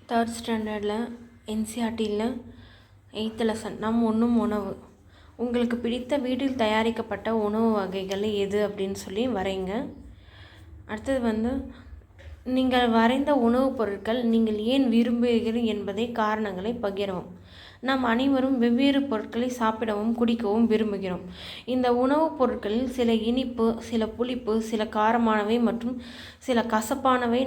Third ஸ்டாண்டர்டில் என்சிஆர்டியில் 8th lesson நம் உண்ணும் உணவு. உங்களுக்கு பிடித்த வீட்டில் தயாரிக்கப்பட்ட உணவு வகைகள் எது அப்படின்னு சொல்லி வரைங்க. அடுத்தது நீங்கள் வரைந்த உணவுப் பொருட்கள் நீங்கள் ஏன் விரும்புகிறீர்கள் என்பதை காரணங்களை பகிரவும். நாம் அனைவரும் வெவ்வேறு பொருட்களை சாப்பிடவும் குடிக்கவும் விரும்புகிறோம். இந்த உணவுப் பொருட்களில் சில இனிப்பு, சில புளிப்பு, சில காரமானவை மற்றும் சில கசப்பானவை.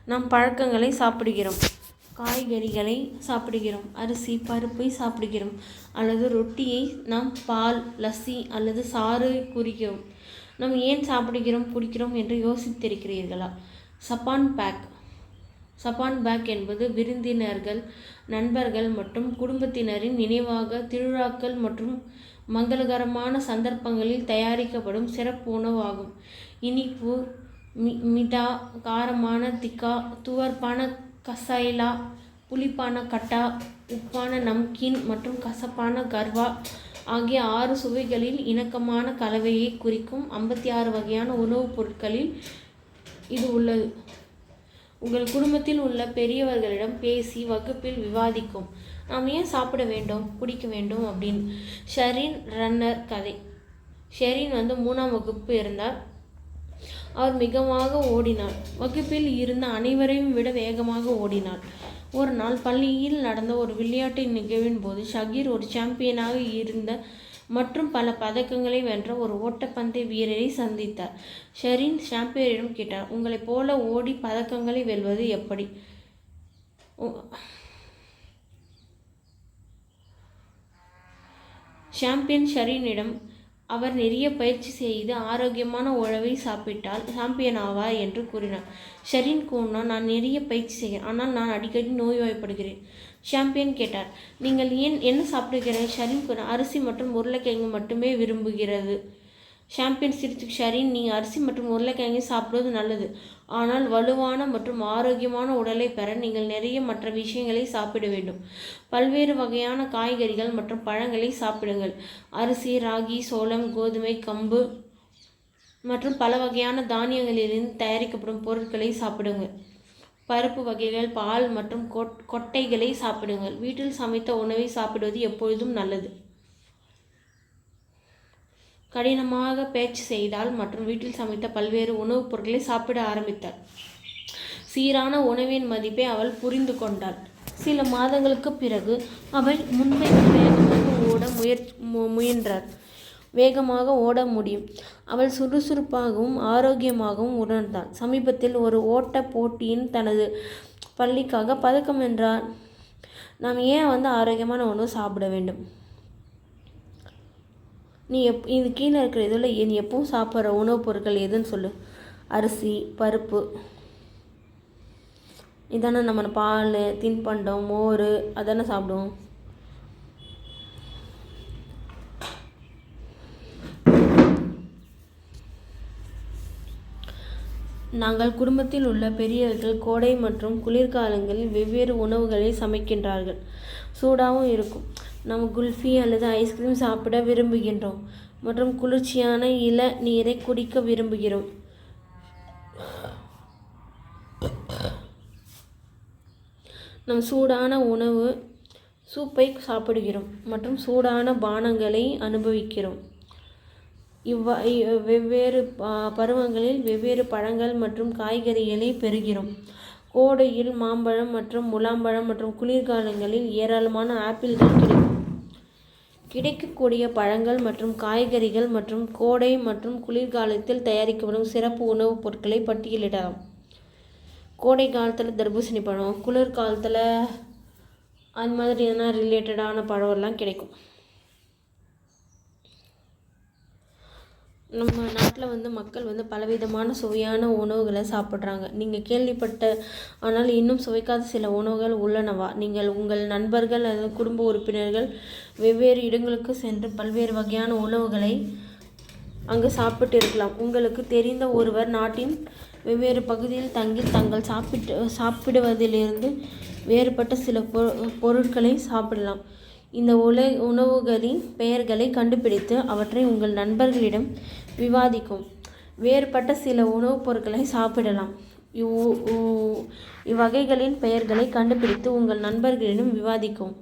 நம் பழக்கங்களை சாப்பிடுகிறோம். காய்கறிகளை சாப்பிடுகிறோம், அரிசி பருப்பை சாப்பிடுகிறோம், அல்லது ரொட்டியை நாம் பால், லஸ்ஸி அல்லது சாறு குறிக்கிறோம். நாம் ஏன் சாப்பிடுகிறோம் குடிக்கிறோம் என்று யோசித்திருக்கிறீர்களா? சப்பான் பேக் என்பது விருந்தினர்கள், நண்பர்கள் மற்றும் குடும்பத்தினரின் நினைவாக திருவிழாக்கள் மற்றும் மங்களகரமான சந்தர்ப்பங்களில் தயாரிக்கப்படும் சிறப்பு உணவு ஆகும். இனிப்பு மிட்டா, காரமான திக்கா, துவர்ப்பான கசைலா, புளிப்பான கட்டா, உப்பான நம்கீன் மற்றும் கசப்பான கர்வா ஆகிய 6 சுவைகளில் இணக்கமான கலவையை குறிக்கும் 56 வகையான உணவுப் பொருட்களில் இது உள்ளது. உங்கள் குடும்பத்தில் உள்ள பெரியவர்களிடம் பேசி வகுப்பில் விவாதிக்கும். நாம் ஏன் சாப்பிட வேண்டும் குடிக்க வேண்டும் அப்படின்னு. ஷெரின் ரன்னர் கதை. ஷெரின் 3ஆம் வகுப்பு இருந்தார். அவர் மிகமாக ஓடினார். வகுப்பில் இருந்த அனைவரையும் விட வேகமாக ஓடினார். ஒரு நாள் பள்ளியில் நடந்த ஒரு விளையாட்டு நிகழ்வின் போது ஷகீர் ஒரு சாம்பியனாக இருந்த மற்றும் பல பதக்கங்களை வென்ற ஒரு ஓட்டப்பந்தய வீரரை சந்தித்தார். ஷெரின் சாம்பியனிடம் கேட்டார், உங்களைப் போல ஓடி பதக்கங்களை வெல்வது எப்படி? சாம்பியன் ஷெரினிடம், அவர் நிறைய பயிற்சி செய்து ஆரோக்கியமான உணவை சாப்பிட்டால் சாம்பியன் ஆவார் என்று கூறினார். ஷெரின் கூறினார், நான் நிறைய பயிற்சி செய்கிறேன், ஆனால் நான் அடிக்கடி நோய்வாய்ப்படுகிறேன். சாம்பியன் கேட்டார், நீங்கள் என்ன சாப்பிடுகிறீர்கள்? ஷெரின் கூறினார், அரிசி மற்றும் உருளைக்கிழங்கு மட்டுமே விரும்புகிறது. சாம்பியன் சிரித்து, ஷெரின், நீங்கள் அரிசி மற்றும் உருளைக்கிழங்கை சாப்பிடுவது நல்லது, ஆனால் வலுவான மற்றும் ஆரோக்கியமான உடலை பெற நீங்கள் நிறைய மற்ற விஷயங்களை சாப்பிட வேண்டும். பல்வேறு வகையான காய்கறிகள் மற்றும் பழங்களை சாப்பிடுங்கள். அரிசி, ராகி, சோளம், கோதுமை, கம்பு மற்றும் பல வகையான தானியங்களிலிருந்து தயாரிக்கப்படும் பொருட்களை சாப்பிடுங்கள். பருப்பு வகைகள், பால் மற்றும் கொட்டைகளை சாப்பிடுங்கள். வீட்டில் சமைத்த உணவை சாப்பிடுவது எப்பொழுதும் நல்லது. கடினமாக பேச்சு செய்தால் மற்றும் வீட்டில் சமைத்த பல்வேறு உணவுப் பொருட்களை சாப்பிட ஆரம்பித்தாள். சீரான உணவின் மதிப்பை அவள் புரிந்து கொண்டாள். சில மாதங்களுக்கு பிறகு அவள் முன்பைக்கு வேகமாக ஓட முயன்றாள். வேகமாக ஓட முடியும். அவள் சுறுசுறுப்பாகவும் ஆரோக்கியமாகவும் உணர்ந்தாள். சமீபத்தில் ஒரு ஓட்ட போட்டியின் தனது பள்ளிக்காக பதக்கம் வென்றார். நாம் ஏன் ஆரோக்கியமான உணவு சாப்பிட வேண்டும்? நீ இது கீழே இருக்கிற இதில் நீ எப்பவும் சாப்பிட்ற உணவுப் பொருட்கள் எதுன்னு சொல்லு. அரிசி, பருப்பு, இதானே நம்ம பால், தின்பண்டம், மோர் அதானே சாப்பிடுவோம். நாங்கள் குடும்பத்தில் உள்ள பெரியவர்கள் கோடை மற்றும் குளிர்காலங்களில் வெவ்வேறு உணவுகளை சமைக்கின்றார்கள். சூடாகவும் இருக்கும். நாம் குல்ஃபி அல்லது ஐஸ்கிரீம் சாப்பிட விரும்புகின்றோம் மற்றும் குளிர்ச்சியான நீரை குடிக்க விரும்புகிறோம். நாம் சூடான உணவு சூப்பை சாப்பிடுகிறோம் மற்றும் சூடான பானங்களை அனுபவிக்கிறோம். வெவ்வேறு பருவங்களில் வெவ்வேறு பழங்கள் மற்றும் காய்கறிகளை பெறுகிறோம். கோடையில் மாம்பழம் மற்றும் முலாம்பழம் மற்றும் குளிர்காலங்களில் ஏராளமான ஆப்பிள்கள் கிடைக்கக்கூடிய பழங்கள் மற்றும் காய்கறிகள் மற்றும் கோடை மற்றும் குளிர்காலத்தில் தயாரிக்கப்படும் சிறப்பு உணவுப் பொருட்களை பட்டியலிடலாம். கோடை காலத்தில் தர்பூசணி பழம், குளிர்காலத்தில் அது மாதிரியான ரிலேட்டடான பழம்லாம் கிடைக்கும். நம்ம நாட்டில் மக்கள் பலவிதமான சுவையான உணவுகளை சாப்பிட்றாங்க. நீங்கள் கேள்விப்பட்ட ஆனால் இன்னும் சுவைக்காத சில உணவுகள் உள்ளனவா? நீங்கள் உங்கள் நண்பர்கள் அல்லது குடும்ப உறுப்பினர்கள் வெவ்வேறு இடங்களுக்கு சென்று பல்வேறு வகையான உணவுகளை அங்கு சாப்பிட்டு இருக்கலாம். உங்களுக்கு தெரிந்த ஒருவர் நாட்டின் வெவ்வேறு பகுதியில் தங்கி தங்கள் சாப்பிடுவதிலிருந்து வேறுபட்ட சில பொருட்களை சாப்பிடலாம். இந்த உணவுகளின் பெயர்களை கண்டுபிடித்து அவற்றை உங்கள் நண்பர்களிடம் விவாதிக்கும். வேறுபட்ட சில உணவுப் பொருட்களை சாப்பிடலாம். இவ்வகைகளின் பெயர்களை கண்டுபிடித்து உங்கள் நண்பர்களிடம் விவாதிக்கவும்.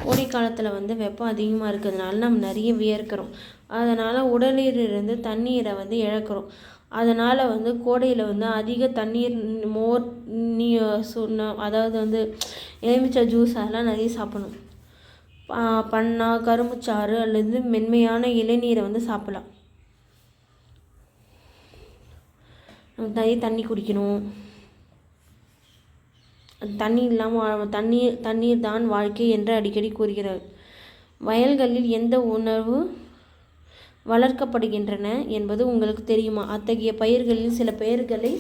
கோடை காலத்தில் வெப்பம் அதிகமாக இருக்கிறதுனால நம்ம நிறைய வியர்க்கிறோம். அதனால் உடலிலிருந்து தண்ணீரை இழக்கிறோம். அதனால் கோடையில் அதிக தண்ணீர், மோர், அதாவது எலுமிச்சை ஜூஸ் அதெல்லாம் நிறைய சாப்பிடணும். பன்னா, கரும்புச்சாறு அல்லது மென்மையான இளநீரை சாப்பிடலாம். நிறைய தண்ணி குடிக்கணும். தண்ணி இல்லாமல் தண்ணீர் தான் வாழ்க்கை என்று அடிக்கடி கூறுகிறார். வயல்களில் எந்த உணவு வளர்க்கப்படுகின்றன என்பது உங்களுக்கு தெரியுமா? அத்தகைய பயிர்களில் சில பெயர்களை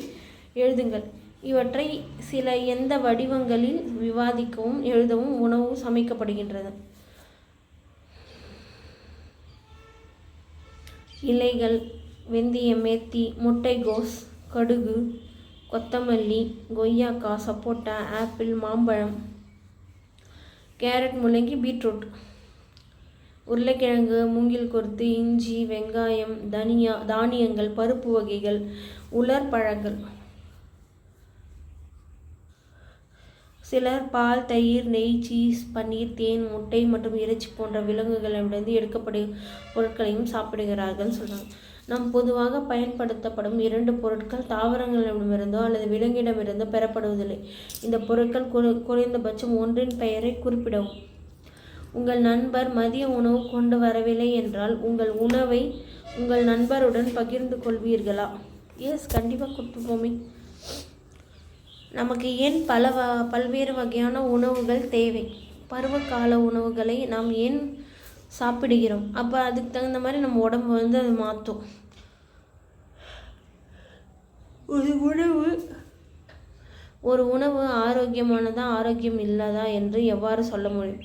எழுதுங்கள். இவற்றை சில எந்த வடிவங்களில் விவாதிக்கவும் எழுதவும் உணவு சமைக்கப்படுகின்றது. இலைகள்: வெந்தயம், மெத்தி, முட்டைகோஸ், கடுகு, கொத்தமல்லி, கொய்யாக்கா, சப்போட்டா, ஆப்பிள், மாம்பழம், கேரட், முள்ளங்கி, பீட்ரூட், உருளைக்கிழங்கு, மூங்கில் கொத்து, இஞ்சி, வெங்காயம், தானியங்கள், பருப்பு வகைகள், உலர் பழங்கள். சிலர் பால், தயிர், நெய், சீஸ், பன்னீர், தேன், முட்டை மற்றும் இறைச்சி போன்ற விலங்குகளிடமிருந்து எடுக்கப்படும் பொருட்களையும் சாப்பிடுகிறார்கள் சொல்கிறாங்க. நாம் பொதுவாக பயன்படுத்தப்படும் 2 பொருட்கள் தாவரங்களிடமிருந்தோ அல்லது விலங்கிடமிருந்தோ பெறப்படுவதில்லை. இந்த பொருட்கள் குறைந்தபட்சம் ஒன்றின் பெயரை குறிப்பிடவும். உங்கள் நண்பர் மதிய உணவு கொண்டு வரவில்லை என்றால் உங்கள் உணவை உங்கள் நண்பருடன் பகிர்ந்து கொள்வீர்களா? எஸ், கண்டிப்பாக கொடுத்துப்போமே. நமக்கு ஏன் பல்வேறு வகையான உணவுகள் தேவை? பருவகால உணவுகளை நாம் ஏன் சாப்பிடுகிறோம்? அப்போ அதுக்கு தகுந்த மாதிரி நம்ம உடம்பு அது மாற்றும். ஒரு உணவு ஆரோக்கியமானதா ஆரோக்கியம் இல்லாதா என்று எவ்வாறு சொல்ல முடியும்?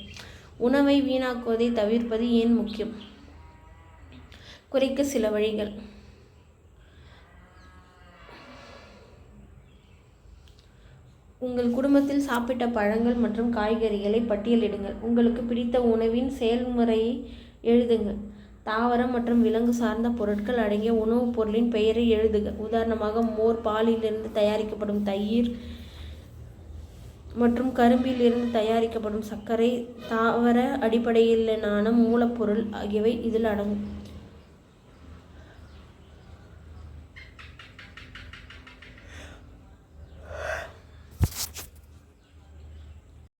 உணவை வீணாக்குவதை தவிர்ப்பது ஏன் முக்கியம்? குறைக்க சில வழிகள். உங்கள் குடும்பத்தில் சாப்பிட்ட பழங்கள் மற்றும் காய்கறிகளை பட்டியலிடுங்கள். உங்களுக்கு பிடித்த உணவின் செயல்முறையை எழுதுங்கள். தாவரம் மற்றும் விலங்கு சார்ந்த பொருட்கள் அடங்கிய உணவுப் பொருளின் பெயரை எழுதுக. உதாரணமாக, மோர், பாலிலிருந்து தயாரிக்கப்படும் தயிர் மற்றும் கரும்பில் இருந்து தயாரிக்கப்படும் சர்க்கரை, தாவர அடிப்படையிலான மூலப்பொருள் ஆகியவை இதில் அடங்கும்.